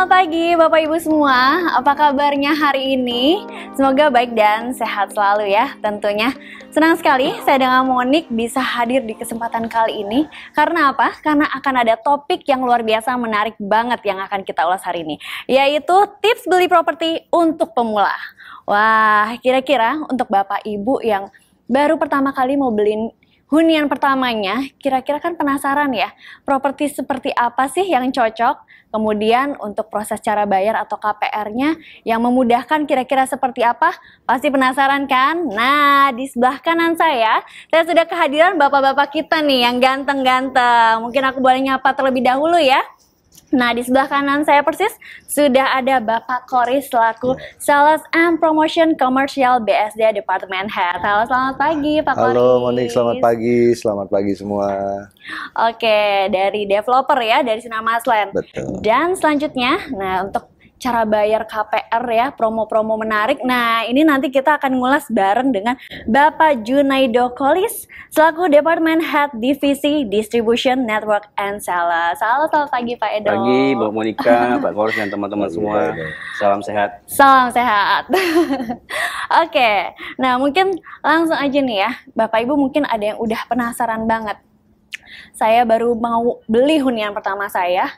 selamat pagi Bapak Ibu semua. Apa kabarnya hari ini? Semoga baik dan sehat selalu ya tentunya. Senang sekali saya dengan Monik bisa hadir di kesempatan kali ini. Karena apa? Karena akan ada topik yang luar biasa menarik banget yang akan kita ulas hari ini. Yaitu tips beli properti untuk pemula. Wah, kira-kira untuk Bapak Ibu yang baru pertama kali mau beli hunian pertamanya, kira-kira kan penasaran ya, properti seperti apa sih yang cocok? Kemudian untuk proses cara bayar atau KPR-nya yang memudahkan kira-kira seperti apa? Pasti penasaran kan? Nah, di sebelah kanan saya sudah kehadiran bapak-bapak kita nih yang ganteng-ganteng. Mungkin aku boleh nyapa terlebih dahulu ya. Nah, di sebelah kanan saya persis sudah ada Bapak Koris selaku Sales and Promotion Commercial BSD Department Head. Halo, selamat pagi Pak Koris. Halo Monik, selamat pagi semua. Oke, dari developer ya, dari Sinar Masland. Betul. Dan selanjutnya, nah untuk cara bayar KPR ya, promo-promo menarik. Nah, ini nanti kita akan ngulas bareng dengan Bapak Junaido Kolis selaku Department Head Divisi Distribution Network and Sales. Halo, selamat pagi Pak Edo. Pagi Mbak Monika, Pak Koris dan teman-teman semua. Salam sehat. Salam sehat. Oke, nah mungkin langsung aja nih ya, Bapak Ibu mungkin ada yang udah penasaran banget. Saya baru mau beli hunian pertama saya.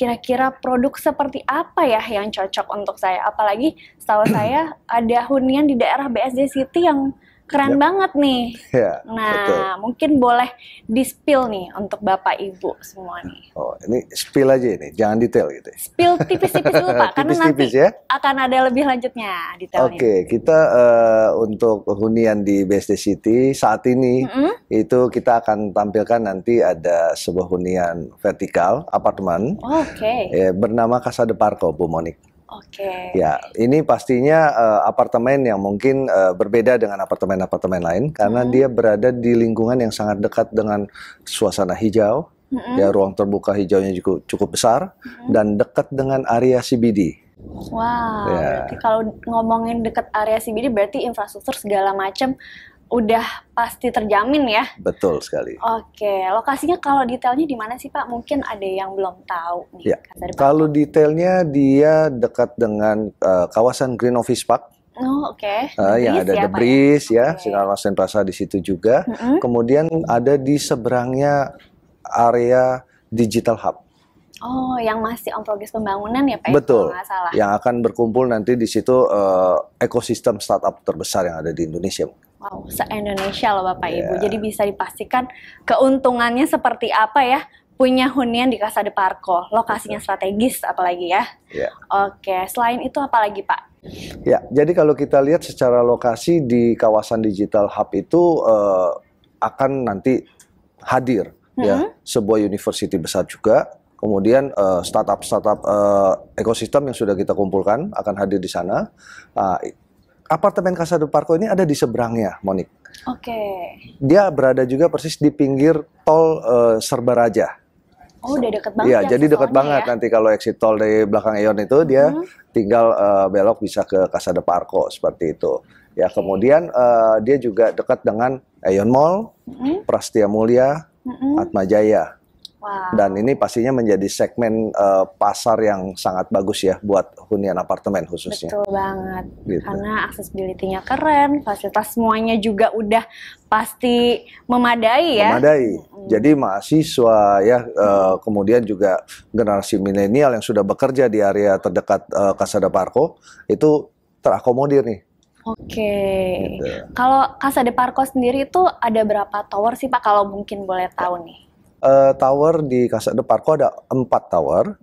Kira-kira produk seperti apa ya yang cocok untuk saya? Apalagi setahu saya ada hunian di daerah BSD City yang keren banget nih. Ya, nah, betul. mungkin boleh di-spill nih untuk Bapak Ibu semua nih. Oh, ini spill aja ini, jangan detail gitu. Spill tipis-tipis dulu Pak, karena nanti ya? akan ada lebih lanjutnya detailnya. Oke, kita untuk hunian di BSD City saat ini itu kita akan tampilkan nanti ada sebuah hunian vertikal apartemen bernama Casa de Parco, Bu Monik. Oke. Ya, ini pastinya apartemen yang mungkin berbeda dengan apartemen-apartemen lain karena dia berada di lingkungan yang sangat dekat dengan suasana hijau, ya ruang terbuka hijaunya juga cukup besar dan dekat dengan area CBD. Wow, berarti kalau ngomongin dekat area CBD berarti infrastruktur segala macam udah pasti terjamin ya? Betul sekali. Oke, lokasinya kalau detailnya di mana sih Pak? Mungkin ada yang belum tahu nih. Ya. Kalau detailnya dia dekat dengan kawasan Green Office Park. Oh, oke. Yang ada The Breeze ya, Sinar Masland Plaza di situ juga. Kemudian ada di seberangnya area Digital Hub. Oh, yang masih on progress pembangunan ya Pak? Betul. Nggak salah. Yang akan berkumpul nanti di situ ekosistem startup terbesar yang ada di Indonesia. Wow, se-Indonesia loh Bapak Ibu. Jadi bisa dipastikan keuntungannya seperti apa ya punya hunian di Casa de Parco. Lokasinya strategis apalagi ya. Oke, selain itu apalagi Pak? Ya, jadi kalau kita lihat secara lokasi di kawasan Digital Hub itu akan nanti hadir ya sebuah university besar juga. Kemudian startup-startup ekosistem yang sudah kita kumpulkan akan hadir di sana. Apartemen Casa de Parco ini ada di seberangnya, Monik. Oke. Dia berada juga persis di pinggir tol Serbaraja. Oh, udah deket banget. Iya, jadi dekat banget nanti kalau exit tol dari belakang Aeon itu dia tinggal belok bisa ke Casa de Parco seperti itu. Ya, kemudian dia juga dekat dengan Aeon Mall, Prastia Mulia, Atmajaya. Wow. Dan ini pastinya menjadi segmen pasar yang sangat bagus ya buat hunian apartemen khususnya. Betul banget, gitu. Karena accessibility-nya keren, fasilitas semuanya juga udah pasti memadai ya. Memadai. Jadi mahasiswa ya, kemudian juga generasi milenial yang sudah bekerja di area terdekat Casa de Parco itu terakomodir nih. Oke. Gitu. Kalau Casa de Parco sendiri itu ada berapa tower sih Pak? Kalau mungkin boleh tahu nih. Tower di Casa de Parco ada 4 tower.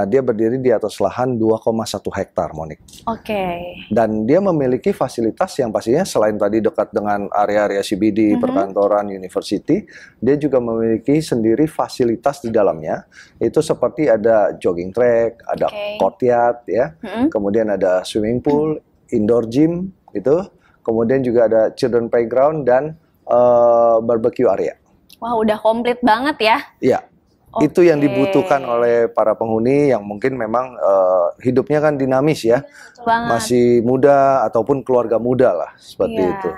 Dia berdiri di atas lahan 2,1 hektar, Monik. Oke. Dan dia memiliki fasilitas yang pastinya selain tadi dekat dengan area-area CBD, perkantoran, university, dia juga memiliki sendiri fasilitas di dalamnya. Itu seperti ada jogging track, ada courtyard, ya. Kemudian ada swimming pool, indoor gym, gitu. Kemudian juga ada children playground dan barbecue area. Wah, udah komplit banget ya. Iya. Itu yang Oke. dibutuhkan oleh para penghuni yang mungkin memang hidupnya kan dinamis ya. Banget. Masih muda ataupun keluarga muda lah, seperti Iya. itu.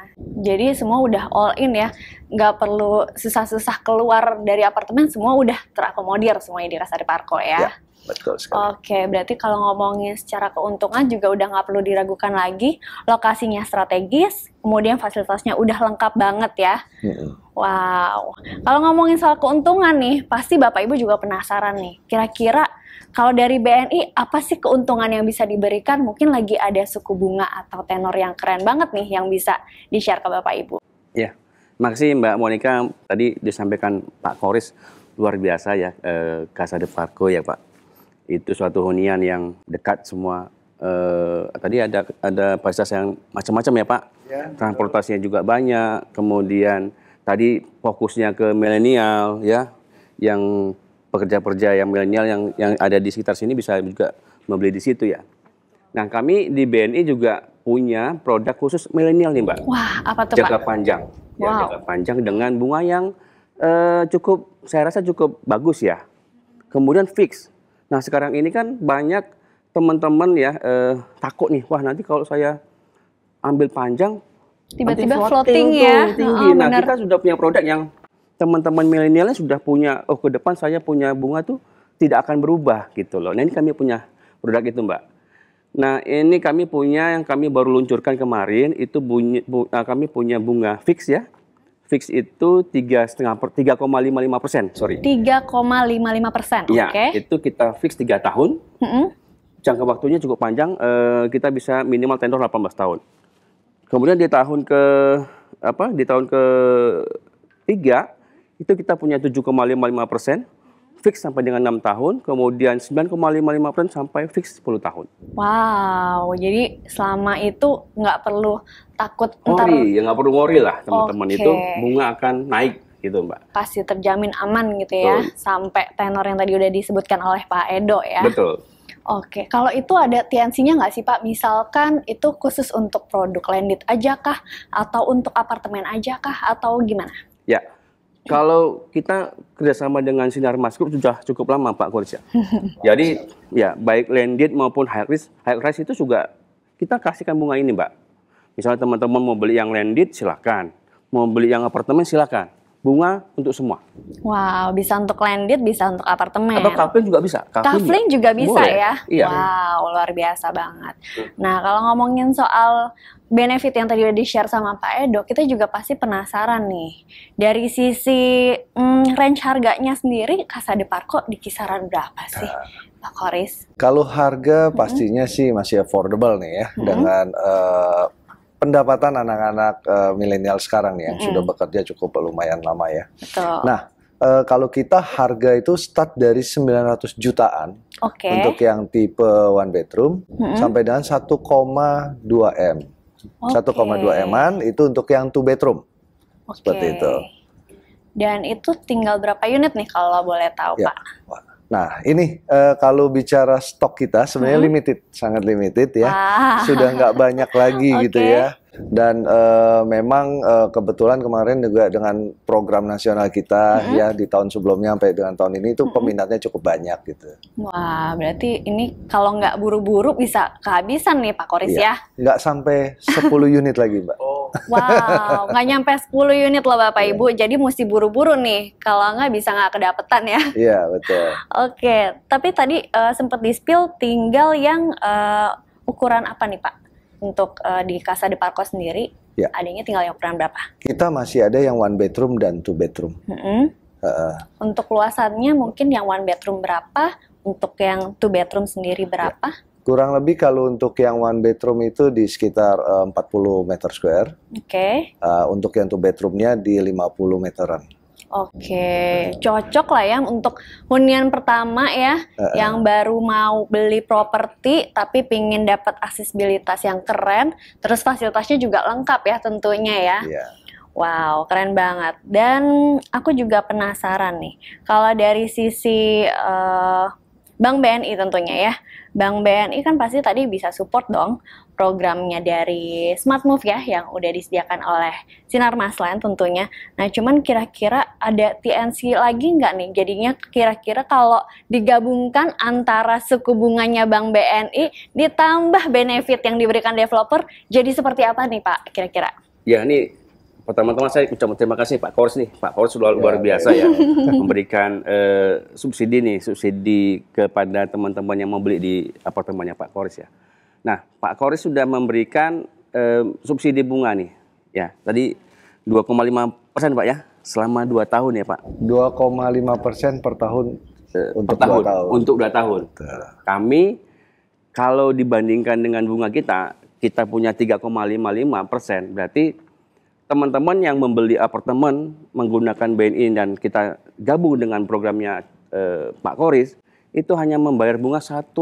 Jadi semua udah all in ya, nggak perlu susah-susah keluar dari apartemen, semua udah terakomodir semuanya di Casa de Parco ya. Ya, betul sekali. Oke, berarti kalau ngomongin secara keuntungan juga udah nggak perlu diragukan lagi, lokasinya strategis, kemudian fasilitasnya udah lengkap banget ya. Mm-mm. Wow, kalau ngomongin soal keuntungan nih, pasti Bapak Ibu juga penasaran nih, kira-kira kalau dari BNI apa sih keuntungan yang bisa diberikan? Mungkin lagi ada suku bunga atau tenor yang keren banget nih yang bisa di-share ke Bapak Ibu. Ya, makasih Mbak Monica. Tadi disampaikan Pak Koris luar biasa ya, Casa de Parco ya Pak. Itu suatu hunian yang dekat semua. Tadi ada fasilitas yang macam-macam ya Pak. Ya. Transportasinya juga banyak. Kemudian tadi fokusnya ke milenial ya, yang pekerja-pekerja yang milenial yang ada di sekitar sini bisa juga membeli di situ ya. Nah kami di BNI juga punya produk khusus milenial nih Mbak. Wah, apa tuh Jangka Pak? panjang. Ya, Wow. jangka panjang dengan bunga yang saya rasa cukup bagus ya. Kemudian fix. Nah sekarang ini kan banyak teman-teman ya takut nih, wah nanti kalau saya ambil panjang Tiba-tiba nanti floating tuh, ya. tinggi. Oh, Nah bener. kita sudah punya produk yang teman-teman milenialnya sudah punya, oh ke depan saya punya bunga tuh tidak akan berubah gitu loh. Nah ini kami punya produk itu Mbak. Nah ini kami punya yang kami baru luncurkan kemarin, itu kami punya bunga fix ya. Fix itu 3,55%, sorry. 3,55%, Ya, oke. itu kita fix 3 tahun. Mm-mm. Jangka waktunya cukup panjang, kita bisa minimal tenor 18 tahun. Kemudian di tahun ketiga itu kita punya 7,55%, fix sampai dengan 6 tahun, kemudian 9,55% sampai fix 10 tahun. Wow, jadi selama itu nggak perlu takut ntar Worry, ya nggak perlu worry lah teman-teman, Oke. itu bunga akan naik gitu Mbak. pasti terjamin aman gitu ya, Betul. sampai tenor yang tadi udah disebutkan oleh Pak Edo ya. Betul. Oke, kalau itu ada TNC-nya nggak sih Pak? Misalkan itu khusus untuk produk landed aja kah? Atau untuk apartemen aja kah? Atau gimana? Ya, kalau kita kerjasama dengan Sinar Mas Group sudah cukup lama Pak Koris ya. Jadi ya baik landed maupun high rise itu juga kita kasihkan bunga ini Mbak. Misalnya teman-teman mau beli yang landed silakan, mau beli yang apartemen silakan. Bunga untuk semua. Wow, bisa untuk landed, bisa untuk apartemen. Atau kafling juga bisa. Kafling juga bisa Boleh. ya? Iya. Wow, luar biasa banget. Nah, kalau ngomongin soal benefit yang tadi udah di-share sama Pak Edo, kita juga pasti penasaran nih. Dari sisi range harganya sendiri, Casa de Parco di kisaran berapa sih, Pak Koris? Kalau harga pastinya sih masih affordable nih ya, dengan pendapatan anak-anak milenial sekarang nih yang sudah bekerja cukup lumayan lama ya. Betul. Nah, kalau kita harga itu start dari 900 jutaan Oke. untuk yang tipe one bedroom sampai dengan 1,2 M. 1,2 M-an itu untuk yang two bedroom. Oke. Seperti itu. Dan itu tinggal berapa unit nih kalau boleh tahu, Ya. Pak? Nah, ini kalau bicara stok kita sebenarnya limited, sangat limited ya. Wah. Sudah nggak banyak lagi gitu Oke. ya. Dan memang kebetulan kemarin juga dengan program nasional kita ya di tahun sebelumnya sampai dengan tahun ini itu peminatnya cukup banyak gitu. Wah, berarti ini kalau nggak buru-buru bisa kehabisan nih Pak Koris ya? Nggak sampai 10 unit lagi, Mbak. Wow, nggak nyampe 10 unit loh Bapak Ibu, jadi mesti buru-buru nih, kalau nggak bisa nggak kedapetan ya. Iya, betul. Oke, tapi tadi sempat di-spill tinggal yang ukuran apa nih Pak? Untuk di Casa de Parco sendiri, Ya. adanya tinggal yang ukuran berapa? Kita masih ada yang one bedroom dan two bedroom. Mm-mm. Heeh. Untuk luasannya mungkin yang one bedroom berapa? Untuk yang two bedroom sendiri berapa? Kurang lebih kalau untuk yang one bedroom itu di sekitar 40 meter square. Oke. Untuk yang two bedroomnya di 50 meteran. Oke, cocok lah ya untuk hunian pertama ya, yang baru mau beli properti tapi pingin dapat aksesibilitas yang keren, terus fasilitasnya juga lengkap ya tentunya ya. Iya. Wow, keren banget. Dan aku juga penasaran nih, kalau dari sisi Bank BNI tentunya ya. Bank BNI kan pasti tadi bisa support dong programnya dari Smart Move ya yang udah disediakan oleh Sinar Maslen tentunya. Nah cuman kira-kira ada TNC lagi nggak nih? Jadinya kira-kira kalau digabungkan antara suku bunganya Bank BNI ditambah benefit yang diberikan developer, jadi seperti apa nih Pak kira-kira? Ya ini pertama-tama saya ucapkan terima kasih Pak Kores nih. Pak Kores sudah luar biasa ya memberikan subsidi kepada teman-teman yang mau beli di apartemennya Pak Kores ya. Nah, Pak Kores sudah memberikan subsidi bunga nih. Ya, tadi 2,5% Pak ya, selama 2 tahun ya Pak. 2,5% per tahun untuk 2 tahun. Untuk 2 tahun. Kami kalau dibandingkan dengan bunga kita punya 3,55%. Berarti teman-teman yang membeli apartemen menggunakan BNI dan kita gabung dengan programnya Pak Kores, itu hanya membayar bunga 1,05%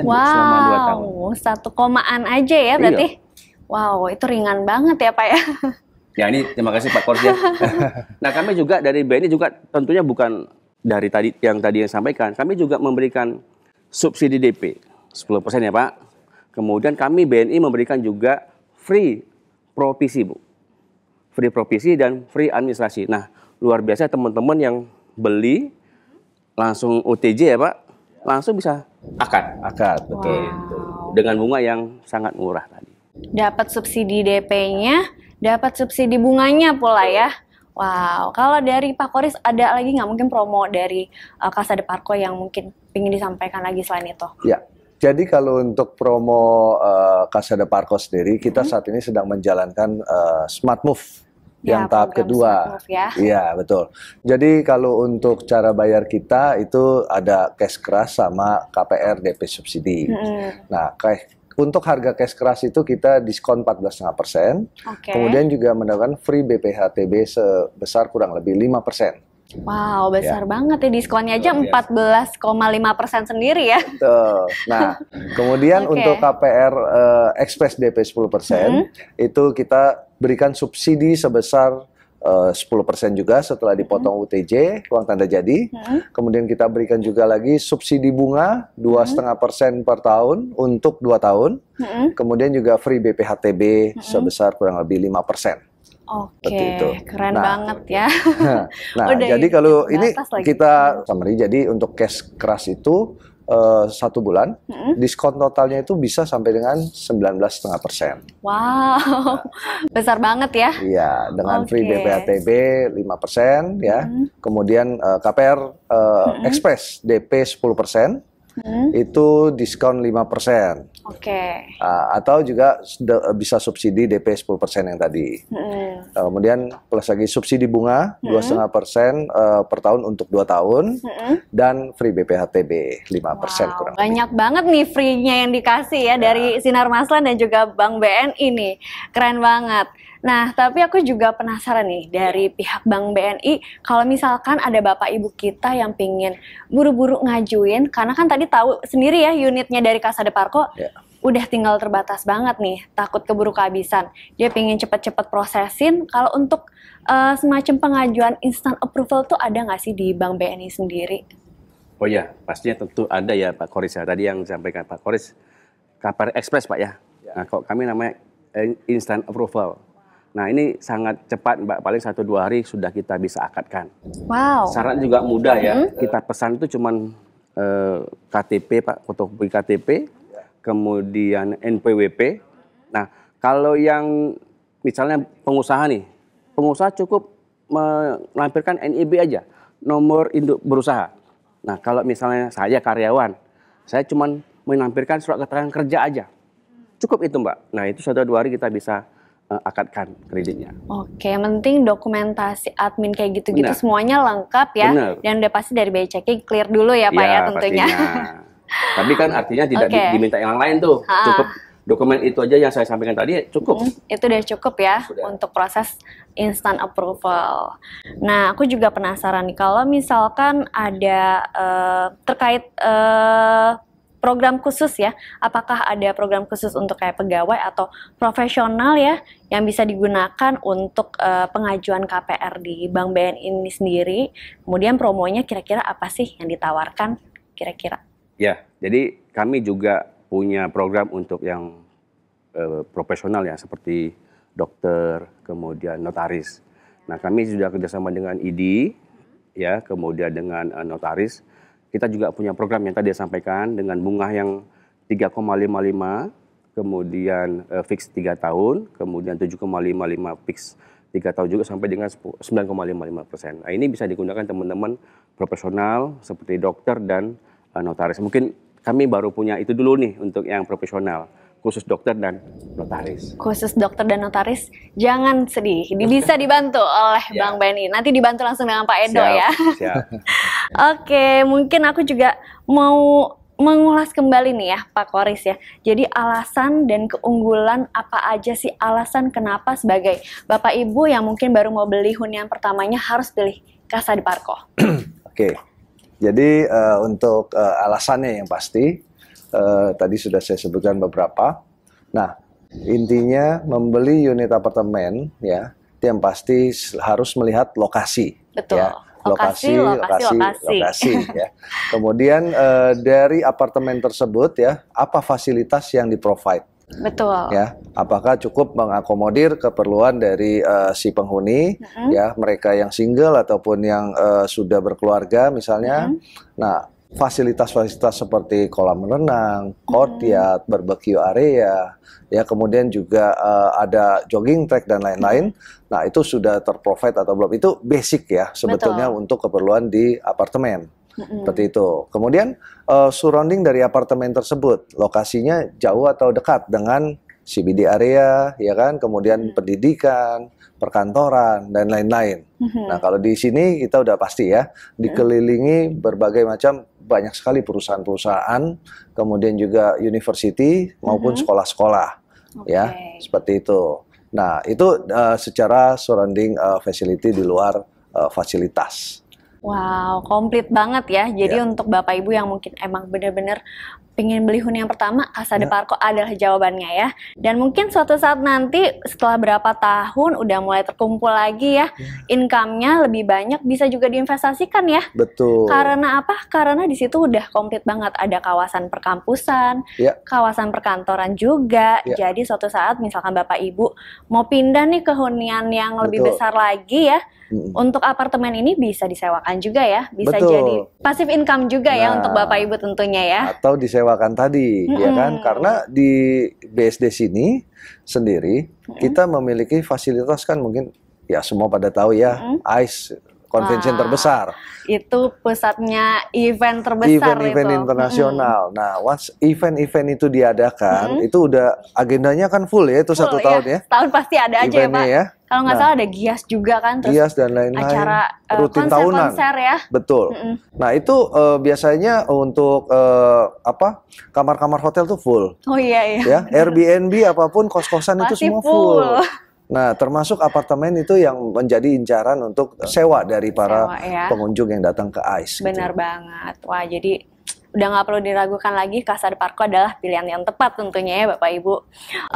selama 2 tahun. Wow, 1 aja ya berarti? Iya. Wow, itu ringan banget ya Pak ya? Ya ini terima kasih Pak Kores ya. Nah kami juga dari BNI juga tentunya bukan dari tadi yang sampaikan, kami juga memberikan subsidi DP 10% ya Pak. Kemudian kami BNI memberikan juga free provisi Bu. Free provisi dan free administrasi. Nah luar biasa teman-teman yang beli langsung OTJ ya Pak, langsung bisa akad. Akad, betul. Wow. Dengan bunga yang sangat murah tadi. Dapat subsidi DP-nya, dapat subsidi bunganya pula ya. Wow, kalau dari Pak Kores ada lagi nggak mungkin promo dari Casa de Parco yang mungkin ingin disampaikan lagi selain itu? Ya, jadi kalau untuk promo Casa de Parco sendiri, kita saat ini sedang menjalankan Smart Move. Yang tahap kedua. Iya, betul. Jadi kalau untuk cara bayar kita itu ada cash keras sama KPR DP subsidi. Nah, untuk harga cash keras itu kita diskon 14,5%. Kemudian juga mendapatkan free BPHTB sebesar kurang lebih 5%. Wow, besar banget ya diskonnya aja 14,5% sendiri ya. Betul. Nah, kemudian untuk KPR Express DP 10%, itu kita berikan subsidi sebesar 10% juga setelah dipotong UTJ, uang tanda jadi. Kemudian kita berikan juga lagi subsidi bunga 2,5% per tahun untuk 2 tahun. Kemudian juga free BPHTB sebesar kurang lebih 5%. Oke, keren banget ya. Nah, jadi kalau ini kita summary, jadi untuk cash keras itu 1 bulan, diskon totalnya itu bisa sampai dengan 19,5%. Wow, besar banget ya. Iya, dengan free BPHTB 5% ya. Kemudian KPR Express DP 10%. Itu diskon 5%. Atau juga bisa subsidi DP 10% yang tadi. Kemudian plus lagi subsidi bunga 2,5% per tahun untuk 2 tahun. Dan free BPHTB 5% kurang lebih. Banyak banget nih free-nya yang dikasih ya dari Sinar Maslen dan juga Bank BNI nih. Keren banget. Nah, tapi aku juga penasaran nih dari pihak Bank BNI, kalau misalkan ada Bapak Ibu kita yang pingin buru-buru ngajuin, karena kan tadi tahu sendiri ya unitnya dari Casa de Parco, udah tinggal terbatas banget nih, takut keburu kehabisan. Dia pingin cepet-cepet prosesin, kalau untuk semacam pengajuan instant approval tuh ada nggak sih di Bank BNI sendiri? Oh ya, pastinya tentu ada ya Pak Kores ya. Tadi yang disampaikan Pak Kores, KPR Express Pak ya. Nah, kok kami namanya instant approval. Nah ini sangat cepat Mbak, paling 1-2 hari sudah kita bisa akadkan. Wow. Syarat juga mudah ya, kita pesan itu cuman KTP Pak, fotokopi KTP, kemudian NPWP. Nah kalau yang misalnya pengusaha nih, pengusaha cukup melampirkan NIB aja, nomor induk berusaha. Nah kalau misalnya saya karyawan, saya cuman menampilkan surat keterangan kerja aja. Cukup itu Mbak, nah itu 1-2 hari kita bisa akadkan kreditnya. Oke, penting dokumentasi admin kayak gitu-gitu semuanya lengkap ya. Dan udah pasti dari BI checking clear dulu ya Pak ya tentunya. Tapi kan artinya tidak diminta yang lain tuh. Cukup dokumen itu aja yang saya sampaikan tadi cukup. Itu udah cukup ya untuk proses instant approval. Nah, aku juga penasaran nih kalau misalkan ada terkait program khusus ya, apakah ada program khusus untuk kayak pegawai atau profesional ya yang bisa digunakan untuk pengajuan KPR di Bank BNI ini sendiri? Kemudian promonya kira-kira apa sih yang ditawarkan? kira-kira? Ya, jadi kami juga punya program untuk yang profesional ya, seperti dokter, kemudian notaris. Nah, kami sudah kerjasama dengan ID, ya, kemudian dengan notaris. Kita juga punya program yang tadi saya sampaikan dengan bunga yang 3,55, kemudian fix 3 tahun, kemudian 7,55 fix 3 tahun juga sampai dengan 9,55%. Nah, ini bisa digunakan teman-teman profesional seperti dokter dan notaris. Mungkin kami baru punya itu dulu nih untuk yang profesional, khusus dokter dan notaris. Khusus dokter dan notaris, jangan sedih, bisa dibantu oleh Bang Benny. Nanti dibantu langsung dengan Pak Edo Siap, ya. Siap. Oke, mungkin aku juga mau mengulas kembali nih ya Pak Koris ya. Jadi alasan dan keunggulan apa aja sih, alasan kenapa sebagai Bapak Ibu yang mungkin baru mau beli hunian pertamanya harus pilih Casa de Parco? Oke, jadi untuk alasannya yang pasti tadi sudah saya sebutkan beberapa. Nah, intinya membeli unit apartemen ya, yang pasti harus melihat lokasi. Betul. Ya. Lokasi Ya. Kemudian dari apartemen tersebut ya, apa fasilitas yang di-provide? Betul. Ya, apakah cukup mengakomodir keperluan dari si penghuni, ya, mereka yang single ataupun yang sudah berkeluarga misalnya. Nah, fasilitas-fasilitas seperti kolam renang, courtyard, barbecue area, ya, kemudian juga ada jogging track dan lain-lain. Nah, itu sudah terprovide atau belum? Itu basic ya sebetulnya untuk keperluan di apartemen. Seperti itu. Kemudian surrounding dari apartemen tersebut, lokasinya jauh atau dekat dengan CBD area, ya kan? Kemudian pendidikan, perkantoran dan lain-lain. Nah, kalau di sini kita udah pasti ya, dikelilingi berbagai macam, banyak sekali perusahaan-perusahaan, kemudian juga university maupun sekolah-sekolah, ya, seperti itu. Nah, itu secara surrounding facility di luar fasilitas. Wow, komplit banget ya. Jadi untuk Bapak Ibu yang mungkin emang benar-benar pengen beli hunian pertama, Casa de Parco adalah jawabannya ya. Dan mungkin suatu saat nanti setelah berapa tahun udah mulai terkumpul lagi ya, income-nya lebih banyak, bisa juga diinvestasikan ya. Betul. Karena apa? Karena di situ udah komplit banget, ada kawasan perkampusan, kawasan perkantoran juga. Jadi suatu saat misalkan Bapak Ibu mau pindah nih ke hunian yang lebih besar lagi ya, untuk apartemen ini bisa disewakan juga ya, bisa jadi passive income juga ya untuk Bapak Ibu tentunya ya. Atau disewakan tadi, ya kan? Karena di BSD sini sendiri kita memiliki fasilitas, kan mungkin ya semua pada tahu ya, ICE convention terbesar. Itu pusatnya event terbesar, event-event internasional. Nah, once event-event itu diadakan, itu udah agendanya kan full ya, itu satu tahun ya. Tahun pasti ada aja ya Pak. Ya. Kalau nggak salah ada Gias juga kan, terus Gias dan lain-lain, acara rutin tahunan. Konser ya. Betul. Nah, itu biasanya untuk kamar-kamar hotel tuh full. Oh iya. Ya, Airbnb apapun, kos-kosan itu semua full. Nah, termasuk apartemen itu yang menjadi incaran untuk sewa dari para pengunjung yang datang ke ICE. Benar banget. Wah, jadi udah nggak perlu diragukan lagi, Casa de Parco adalah pilihan yang tepat tentunya ya Bapak Ibu.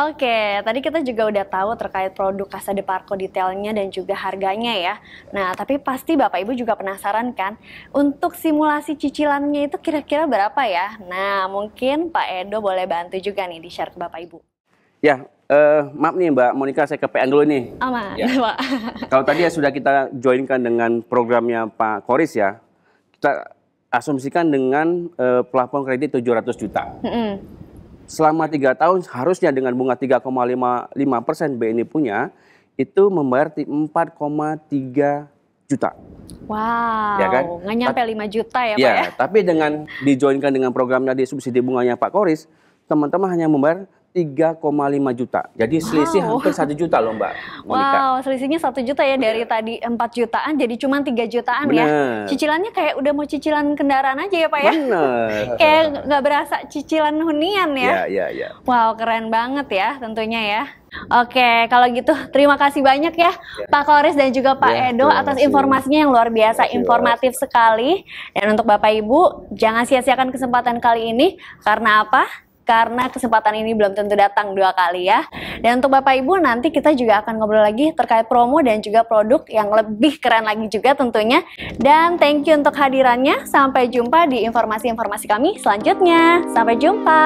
Oke, tadi kita juga udah tahu terkait produk Casa de Parco detailnya dan juga harganya ya. Nah, tapi pasti Bapak Ibu juga penasaran kan, untuk simulasi cicilannya itu kira-kira berapa ya? Nah, mungkin Pak Edo boleh bantu juga nih di-share ke Bapak Ibu. Ya, maaf nih Mbak Monica, saya ke PN dulu nih. Aman, ya. Pak. Kalau tadi ya sudah kita joinkan dengan programnya Pak Koris ya, kita asumsikan dengan plafon kredit 700 juta. Selama 3 tahun harusnya dengan bunga 3,55% BNI punya, itu membayar 4,3 juta. Wow, ya kan? Nggak nyampe 5 juta ya Pak ya? ya? Tapi dengan dijoinkan dengan programnya di subsidi bunganya Pak Koris, teman-teman hanya membayar 3,5 juta. Jadi selisih hampir 1 juta loh Mbak Monica. Wow, selisihnya 1 juta ya, dari tadi 4 jutaan jadi cuma 3 jutaan ya. Cicilannya kayak udah mau cicilan kendaraan aja ya Pak ya. Bener. Kayak nggak berasa cicilan hunian ya. Iya. Wow, keren banget ya tentunya ya. Oke, kalau gitu terima kasih banyak ya Pak Koris dan juga Pak Edo atas informasinya yang luar biasa, informatif sekali. Dan untuk Bapak Ibu, jangan sia-siakan kesempatan kali ini. Karena apa? karena kesempatan ini belum tentu datang 2 kali ya. Dan untuk Bapak Ibu nanti kita juga akan ngobrol lagi terkait promo dan juga produk yang lebih keren lagi juga tentunya. Dan thank you untuk hadirannya. Sampai jumpa di informasi-informasi kami selanjutnya. Sampai jumpa.